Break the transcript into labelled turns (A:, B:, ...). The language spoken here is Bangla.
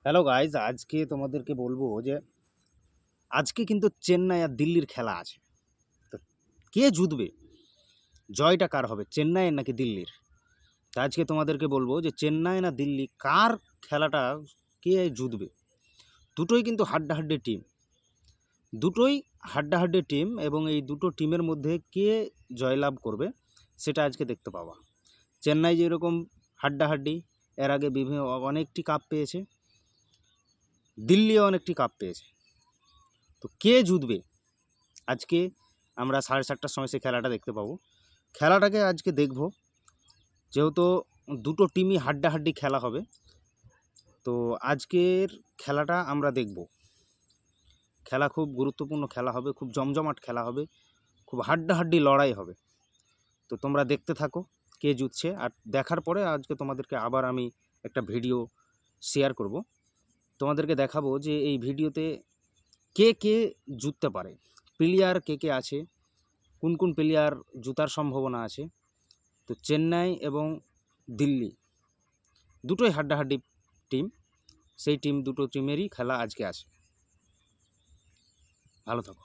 A: হ্যালো গাইজ, আজকে তোমাদেরকে বলবো যে আজকে কিন্তু চেন্নাই আর দিল্লির খেলা আছে। তো কে জিতবে, জয়টা কার হবে, চেন্নাইয়ের নাকি দিল্লির? তা আজকে তোমাদেরকে বলবো যে চেন্নাই না দিল্লি, কার খেলাটা কে জিতবে। দুটোই কিন্তু হাড্ডাহাড্ডি টিম, দুটোই হাড্ডাহাড্ডি টিম, এবং এই দুটো টিমের মধ্যে কে জয়লাভ করবে সেটা আজকে দেখতে পাবা। চেন্নাই যেরকম হাড্ডাহাড্ডি, এর আগে বিভিন্ন অনেকটি কাপ পেয়েছে, দিল্লিও অনেকটি কাপ পেয়েছে। তো কে জিতবে আজকে আমরা 7:30টার সময় সেই খেলাটা দেখতে পাবো। খেলাটাকে আজকে দেখব, যেহেতু দুটো টিমই হাড্ডাহাড্ডি খেলা হবে। তো আজকের খেলাটা আমরা দেখব। খেলা খুব গুরুত্বপূর্ণ খেলা হবে, খুব জমজমাট খেলা হবে, খুব হাড্ডাহাড্ডি লড়াই হবে। তো তোমরা দেখতে থাকো কে জিতছে, আর দেখার পরে আজকে তোমাদেরকে আবার আমি একটা ভিডিও শেয়ার করব। তোমাদেরকে দেখাবো যে এই ভিডিওতে কে কে জিততে পারে, প্লেয়ার কে কে আছে, কোন কোন প্লেয়ার জুতার সম্ভাবনা আছে। তো চেন্নাই এবং দিল্লি দুটোই হাড্ডাহাড্ডি টিম, সেই দুটো টিমেরই খেলা আজকে আছে। ভালো থাকো।